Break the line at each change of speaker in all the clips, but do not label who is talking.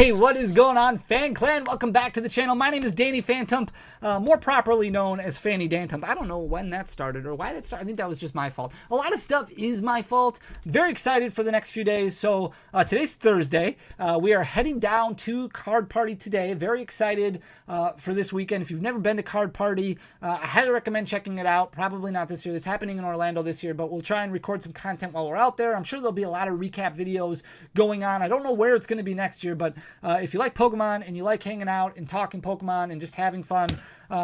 Hey, what is going on, Fan Clan? Welcome back to the channel. My name is Danny Phantom, more properly known as Fanny Dantum. I don't know when that started or why that started. I think that was just my fault. A lot of stuff is my fault. Very excited for the next few days. So today's Thursday. We are heading down to Card Party today. Very excited for this weekend. If you've never been to Card Party, I highly recommend checking it out. Probably not this year. It's happening in Orlando this year, but we'll try and record some content while we're out there. I'm sure there'll be a lot of recap videos going on. I don't know where it's going to be next year, but if you like Pokemon and you like hanging out and talking Pokemon and just having fun,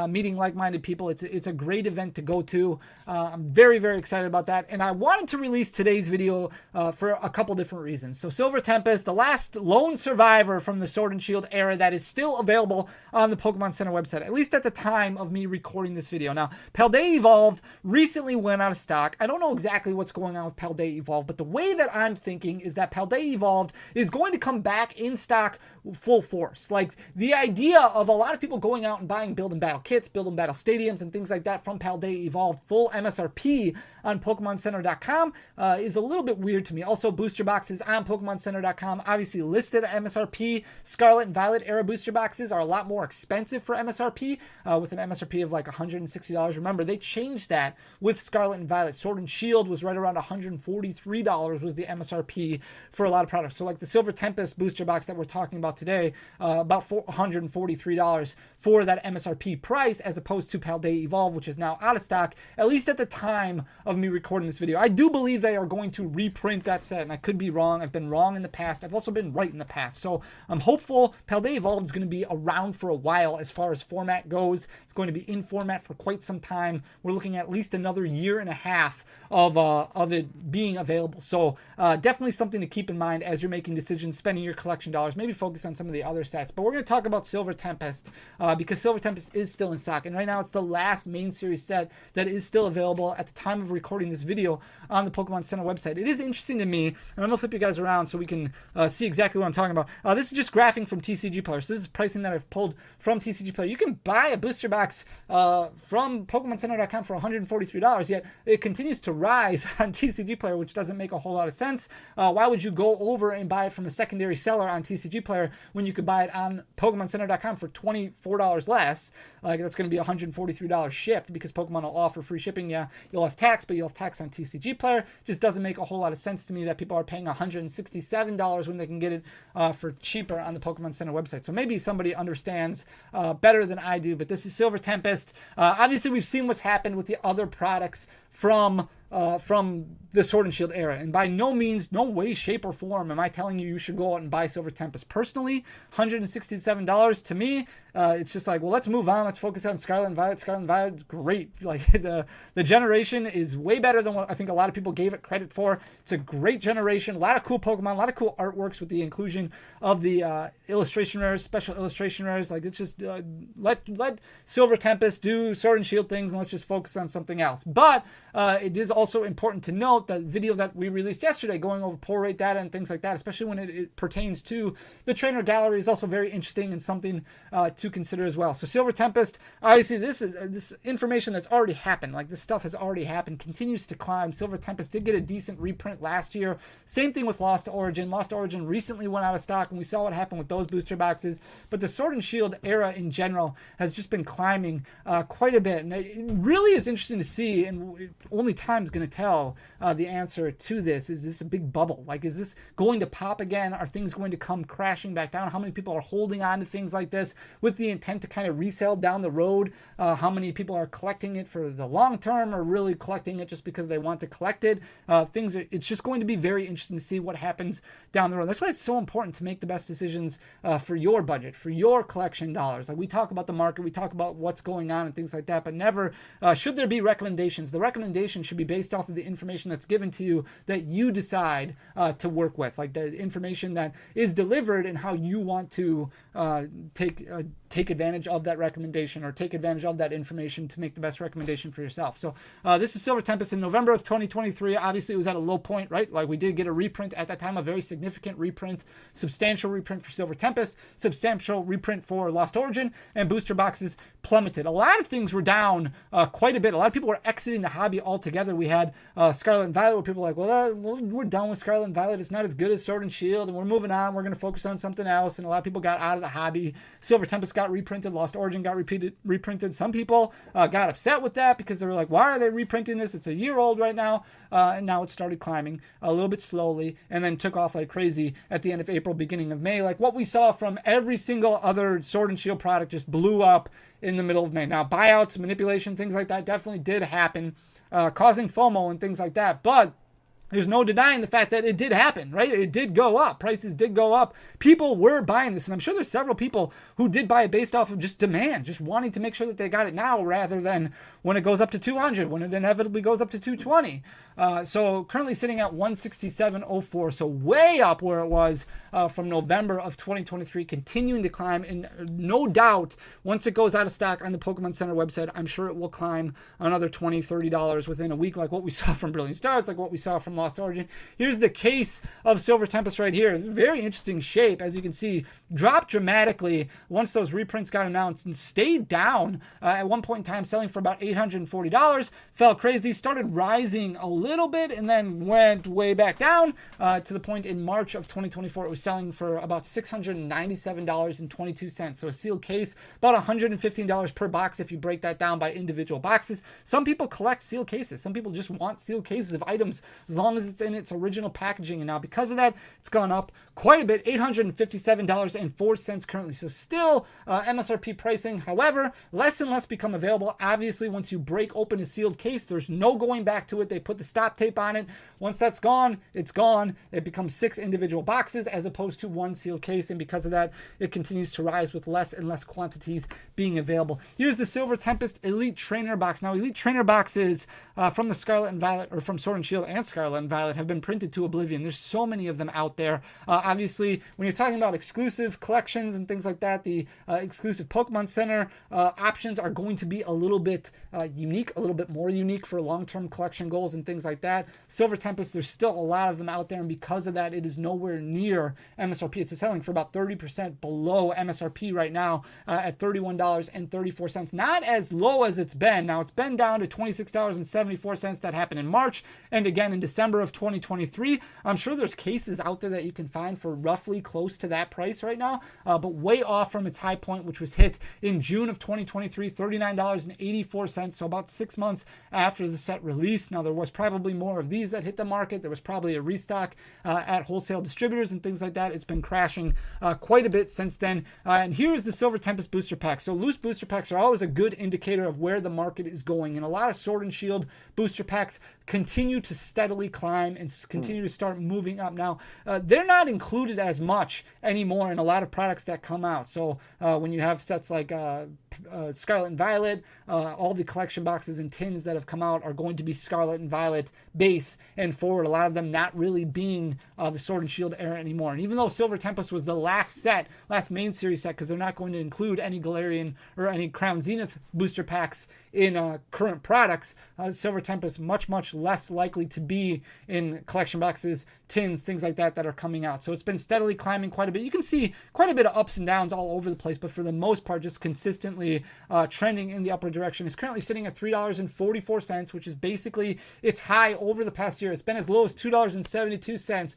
meeting like-minded people, it's a great event to go to. I'm very, very excited about that. And I wanted to release today's video for a couple different reasons. So Silver Tempest, the last lone survivor from the Sword and Shield era that is still available on the Pokemon Center website, at least at the time of me recording this video. Now, Paldea Evolved recently went out of stock. I don't know exactly what's going on with Paldea Evolved, but the way that I'm thinking is that Paldea Evolved is going to come back in stock full force. Like, the idea of a lot of people going out and buying build and battle kits, build and battle stadiums, and things like that from Paldea Evolved full MSRP on pokemoncenter.com is a little bit weird to me. Also, booster boxes on pokemoncenter.com obviously listed at MSRP. Scarlet and Violet era booster boxes are a lot more expensive for MSRP, with an MSRP of like $160. Remember, they changed that with Scarlet and Violet. Sword and Shield was right around $143 was the MSRP for a lot of products. So like the Silver Tempest booster box that we're talking about today, about $143 for that MSRP price, as opposed to Paldea Evolve, which is now out of stock, at least at the time of me recording this video. I do believe they are going to reprint that set, and I could be wrong. I've been wrong in the past. I've also been right in the past. So I'm hopeful Paldea Evolve is going to be around for a while as far as format goes. It's going to be in format for quite some time. We're looking at least another year and a half of it being available. So definitely something to keep in mind as you're making decisions, spending your collection dollars. Maybe focus on some of the other sets. But we're going to talk about Silver Tempest because Silver Tempest is still in stock. And right now it's the last main series set that is still available at the time of recording this video on the Pokemon Center website. It is interesting to me, and I'm going to flip you guys around so we can see exactly what I'm talking about. This is just graphing from TCG Player. So this is pricing that I've pulled from TCG Player. You can buy a booster box from PokemonCenter.com for $143, yet it continues to rise on TCG Player, which doesn't make a whole lot of sense. Why would you go over and buy it from a secondary seller on TCG Player when you could buy it on PokemonCenter.com for $24 less? Like, that's going to be $143 shipped, because Pokemon will offer free shipping. Yeah, you'll have tax, but you'll have tax on TCG Player. Just doesn't make a whole lot of sense to me that people are paying $167 when they can get it for cheaper on the Pokemon Center website. So maybe somebody understands better than I do, but this is Silver Tempest. Obviously, we've seen what's happened with the other products from the Sword and Shield era, and by no means, no way, shape, or form am I telling you should go out and buy Silver Tempest. Personally, $167 to me, it's just like, well, let's move on. Let's focus on Scarlet and Violet. Scarlet and Violet's great. Like, the generation is way better than what I think a lot of people gave it credit for. It's a great generation, a lot of cool Pokemon, a lot of cool artworks with the inclusion of the illustration rares, special illustration rares. Like, it's just let Silver Tempest do Sword and Shield things, and let's just focus on something else. But it is also important to note that video that we released yesterday, going over pull rate data and things like that, especially when it pertains to the trainer gallery, is also very interesting and something to consider as well. So Silver Tempest, obviously this information that's already happened, like this stuff has already happened, continues to climb. Silver Tempest did get a decent reprint last year. Same thing with Lost Origin. Lost Origin recently went out of stock, and we saw what happened with those booster boxes. But the Sword and Shield era in general has just been climbing quite a bit, and it really is interesting to see, and only time's going to tell the answer to this. Is this a big bubble? Like, is this going to pop again? Are things going to come crashing back down? How many people are holding on to things like this with the intent to kind of resell down the road? How many people are collecting it for the long term, or really collecting it just because they want to collect it? It's just going to be very interesting to see what happens down the road. That's why it's so important to make the best decisions for your budget, for your collection dollars. Like, we talk about the market, we talk about what's going on and things like that, but never should there be recommendations. The recommendation should be based off of the information that's given to you that you decide to work with, like the information that is delivered and how you want to take advantage of that recommendation or take advantage of that information to make the best recommendation for yourself. So this is Silver Tempest in November of 2023. Obviously, it was at a low point, right? Like we did get a reprint at that time, a very significant reprint, substantial reprint for Silver Tempest, substantial reprint for Lost Origin, and booster boxes plummeted. A lot of things were down quite a bit. A lot of people were exiting the hobby altogether. We had Scarlet and Violet, where people were like, well, we're done with Scarlet and Violet. It's not as good as Sword and Shield, and we're moving on. We're going to focus on something else. And a lot of people got out of the hobby. Silver Tempest got reprinted. Lost Origin got reprinted. Some people got upset with that because they were like, why are they reprinting this? It's a year old right now. And now it started climbing a little bit slowly and then took off like crazy at the end of April, beginning of May. Like what we saw from every single other Sword and Shield product just blew up in the middle of May. Now, buyouts, manipulation, things like that definitely did happen, causing FOMO and things like that. But there's no denying the fact that it did happen, right? It did go up. Prices did go up. People were buying this. And I'm sure there's several people who did buy it based off of just demand, just wanting to make sure that they got it now rather than when it goes up to 200, when it inevitably goes up to 220. So currently sitting at 167.04. So way up where it was from November of 2023, continuing to climb. And no doubt, once it goes out of stock on the Pokemon Center website, I'm sure it will climb another $20, $30 within a week, like what we saw from Brilliant Stars, like what we saw from Lost Origin. Here's the case of Silver Tempest right here. Very interesting shape, as you can see, dropped dramatically once those reprints got announced and stayed down at one point in time, selling for about $840, fell crazy, started rising a little bit, and then went way back down to the point in March of 2024. It was selling for about $697.22. So a sealed case, about $115 per box if you break that down by individual boxes. Some people collect sealed cases. Some people just want sealed cases of items as long as it's in its original packaging. And now because of that, it's gone up quite a bit, $857.04 currently. So still MSRP pricing. However, less and less become available. Obviously, once you break open a sealed case, there's no going back to it. They put the stop tape on it. Once that's gone, it's gone. It becomes 6 individual boxes as opposed to one sealed case. And because of that, it continues to rise with less and less quantities being available. Here's the Silver Tempest Elite Trainer box. Now, Elite Trainer boxes from the Scarlet and Violet, or from Sword and Shield and Scarlet and Violet, have been printed to oblivion. There's so many of them out there. Obviously, when you're talking about exclusive collections and things like that, the exclusive Pokemon Center options are going to be a little bit unique, a little bit more unique for long-term collection goals and things like that. Silver Tempest, there's still a lot of them out there, and because of that, it is nowhere near MSRP. It's selling for about 30% below MSRP right now at $31.34. Not as low as it's been. Now, it's been down to $26.74. That happened in March and again in December of 2023. I'm sure there's cases out there that you can find for roughly close to that price right now, but way off from its high point, which was hit in June of 2023, $39.84. So about 6 months after the set release. Now, there was probably more of these that hit the market. There was probably a restock at wholesale distributors and things like that. It's been crashing quite a bit since then. And here's the Silver Tempest booster pack. So loose booster packs are always a good indicator of where the market is going. And a lot of Sword and Shield booster packs continue to steadily climb and continue to start moving up. Now, they're not included as much anymore in a lot of products that come out. So when you have sets like Scarlet and Violet, all the collection boxes and tins that have come out are going to be Scarlet and Violet base and forward. A lot of them not really being the Sword and Shield era anymore. And even though Silver Tempest was the last main series set, because they're not going to include any Galarian or any Crown Zenith booster packs in current products, Silver Tempest much less likely to be in collection boxes, tins, things like that are coming out. So it's been steadily climbing quite a bit. You can see quite a bit of ups and downs all over the place, but for the most part, just consistently trending in the upward direction. It's currently sitting at $3.44, which is basically its high over the past year. It's been as low as $2.72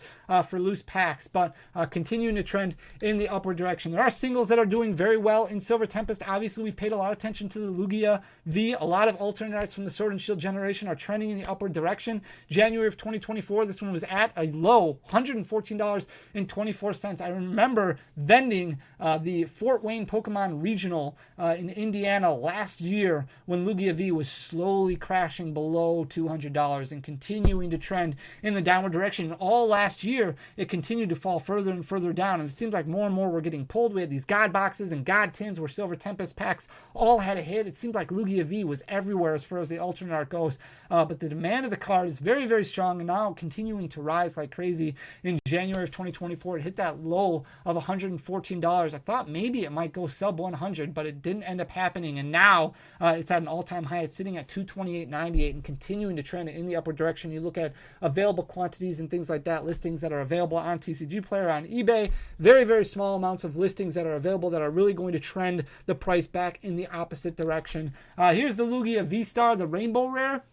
for loose packs, but continuing to trend in the upward direction. There are singles that are doing very well in Silver Tempest. Obviously, we've paid a lot of attention to the Lugia V. A lot of alternate arts from the Sword and Shield generation are trending in the upward direction. January of 2024, this one was at a low $114.24. I remember vending the Fort Wayne Pokemon Regional in Indiana last year when Lugia V was slowly crashing below $200 and continuing to trend in the downward direction. And all last year, it continued to fall further and further down. And it seems like more and more were getting pulled. We had these God boxes and God tins where Silver Tempest packs all had a hit. It seemed like Lugia V was everywhere as far as the alternate art goes. But the demand of the card is very, very strong and now continuing to rise like crazy. In January of 2024, it hit that low of $114. I thought maybe it might go sub 100, but it didn't end up happening. And now it's at an all-time high. It's sitting at $228.98 and continuing to trend in the upward direction. You look at available quantities and things like that, listings that are available on TCG Player, on eBay, very, very small amounts of listings that are available that are really going to trend the price back in the opposite direction. Here's the Lugia V-Star, the Rainbow Rare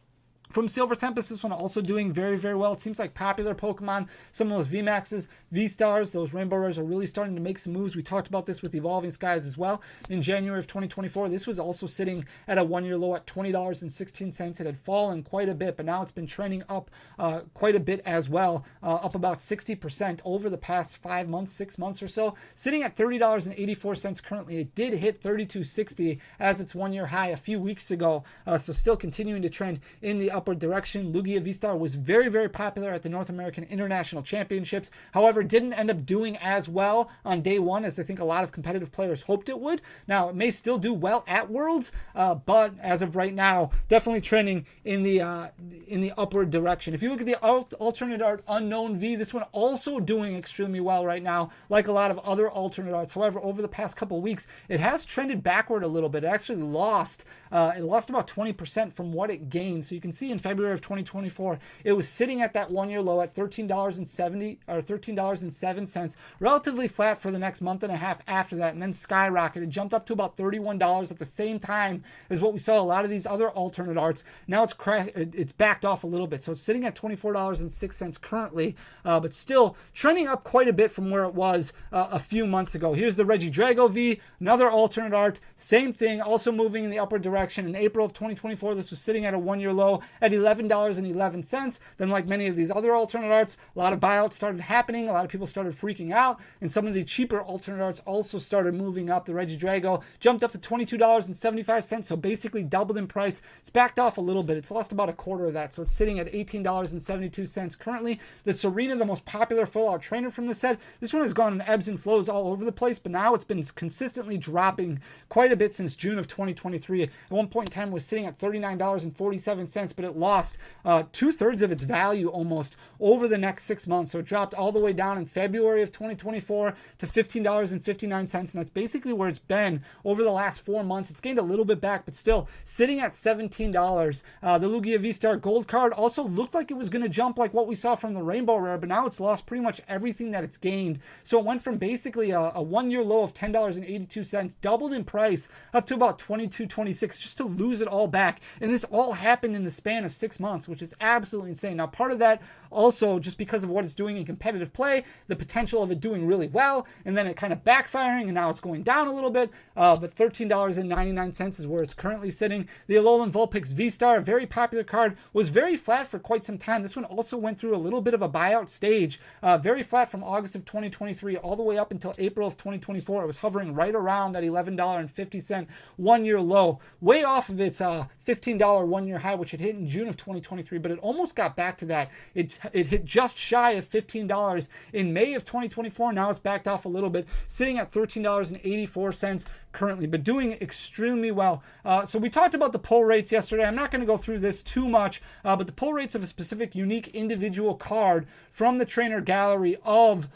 from Silver Tempest. This one also doing very, very well. It seems like popular Pokemon, some of those VMAXs, V-Stars, those Rainbow Rares are really starting to make some moves. We talked about this with Evolving Skies as well in January of 2024. This was also sitting at a one-year low at $20.16. It had fallen quite a bit, but now it's been trending up quite a bit as well, up about 60% over the past 5 months, 6 months or so, sitting at $30.84 currently. It did hit $32.60 as its one-year high a few weeks ago, so still continuing to trend in the upward direction. Lugia V-Star was very, very popular at the North American International Championships. However, didn't end up doing as well on day one as I think a lot of competitive players hoped it would. Now, it may still do well at Worlds, but as of right now, definitely trending in the upward direction. If you look at the alternate art Unknown V, this one also doing extremely well right now, like a lot of other alternate arts. However, over the past couple of weeks, it has trended backward a little bit. It actually lost. It lost about 20% from what it gained. So you can see in February of 2024, it was sitting at that one-year low at $13.07, relatively flat for the next month and a half after that, and then skyrocketed, jumped up to about $31 at the same time as what we saw a lot of these other alternate arts. Now it's backed off a little bit, so it's sitting at $24.06 currently, but still trending up quite a bit from where it was a few months ago. Here's the Regidrago V, another alternate art, same thing, also moving in the upward direction. In April of 2024, this was sitting at a one-year low at $11.11. Then, like many of these other alternate arts, a lot of buyouts started happening. A lot of people started freaking out, and some of the cheaper alternate arts also started moving up. The Regidrago jumped up to $22.75, so basically doubled in price. It's backed off a little bit. It's lost about a quarter of that, so it's sitting at $18.72 currently. The Serena, the most popular full art trainer from this set, this one has gone in ebbs and flows all over the place, but now it's been consistently dropping quite a bit since June of 2023. At one point in time, it was sitting at $39.47, but it lost 2/3 of its value almost over the next 6 months. So it dropped all the way down in February of 2024 to $15.59, and that's basically where it's been over the last 4 months. It's gained a little bit back, but still sitting at $17. The Lugia V-Star Gold card also looked like it was going to jump like what we saw from the Rainbow Rare, but now it's lost pretty much everything that it's gained. So it went from basically a one-year low of $10.82, doubled in price, up to about $22.26, just to lose it all back. And this all happened in the span of 6 months, which is absolutely insane. Now, part of that also just because of what it's doing in competitive play, the potential of it doing really well, and then it kind of backfiring, and now it's going down a little bit, but $13.99 is where it's currently sitting. The Alolan Vulpix V-Star, a very popular card, was very flat for quite some time. This one also went through a little bit of a buyout stage, very flat from August of 2023 all the way up until April of 2024. It was hovering right around that $11.50 one-year low, way off of its $15 one-year high, which it hit in June of 2023, but it almost got back to that. It hit just shy of $15 in May of 2024. Now it's backed off a little bit, sitting at $13.84 currently, but doing extremely well. So we talked about the pull rates yesterday. I'm not going to go through this too much, but the pull rates of a specific unique individual card from the trainer gallery of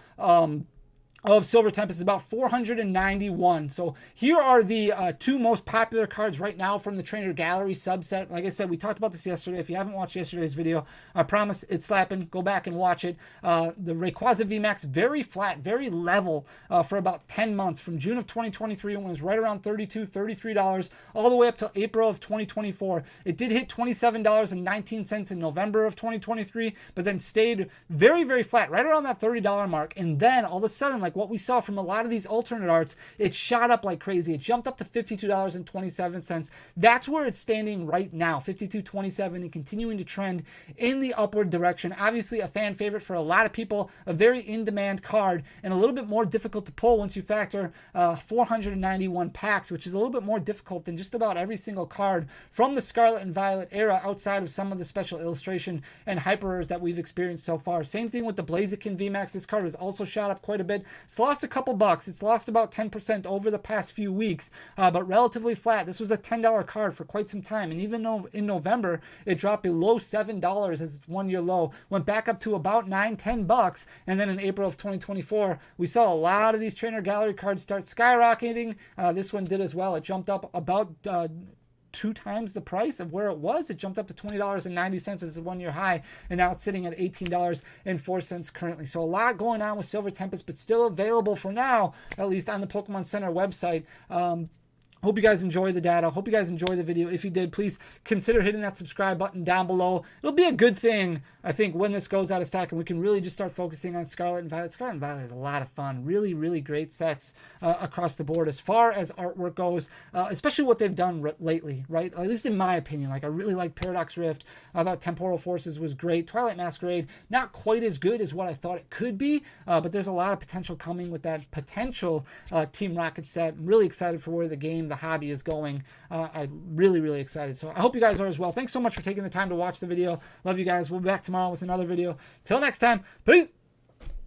Silver Tempest is about 491. So here are the two most popular cards right now from the trainer gallery subset. Like I said, we talked about this yesterday. If you haven't watched yesterday's video, I promise it's slapping. Go back and watch it. The Rayquaza VMAX, very flat, very level for about 10 months, from June of 2023 when it was right around $32, $33, all the way up to April of 2024. It did hit $27.19 in November of 2023, but then stayed very, very flat, right around that $30 mark. And then all of a sudden, like like what we saw from a lot of these alternate arts, it shot up like crazy. It jumped up to $52.27. That's where it's standing right now, $52.27, and continuing to trend in the upward direction. Obviously a fan favorite for a lot of people, a very in-demand card, and a little bit more difficult to pull once you factor 491 packs, which is a little bit more difficult than just about every single card from the Scarlet and Violet era outside of some of the special illustration and hyper rares that we've experienced so far. Same thing with the Blaziken VMAX. This card has also shot up quite a bit. It's lost a couple bucks. It's lost about 10% over the past few weeks, but relatively flat. This was a $10 card for quite some time, and even though in November it dropped below $7 as its one-year low, went back up to about $9-10, and then in April of 2024 we saw a lot of these trainer gallery cards start skyrocketing. This one did as well. It jumped up about 2 times the price of where it was. It jumped up to $20.90 as a one-year high, and now it's sitting at $18.04 currently. So a lot going on with Silver Tempest, but still available for now, at least on the Pokemon Center website. Hope you guys enjoy the data. Hope you guys enjoy the video. If you did, please consider hitting that subscribe button down below. It'll be a good thing, I think, when this goes out of stock and we can really just start focusing on Scarlet and Violet. Scarlet and Violet is a lot of fun. Really, really great sets across the board as far as artwork goes, especially what they've done lately, right? At least in my opinion. Like, I really like Paradox Rift. I thought Temporal Forces was great. Twilight Masquerade, not quite as good as what I thought it could be, but there's a lot of potential coming with that potential Team Rocket set. I'm really excited for where the hobby is going. I'm really, really excited. So I hope you guys are as well. Thanks so much for taking the time to watch the video. Love you guys. We'll be back tomorrow with another video. Till next time, peace.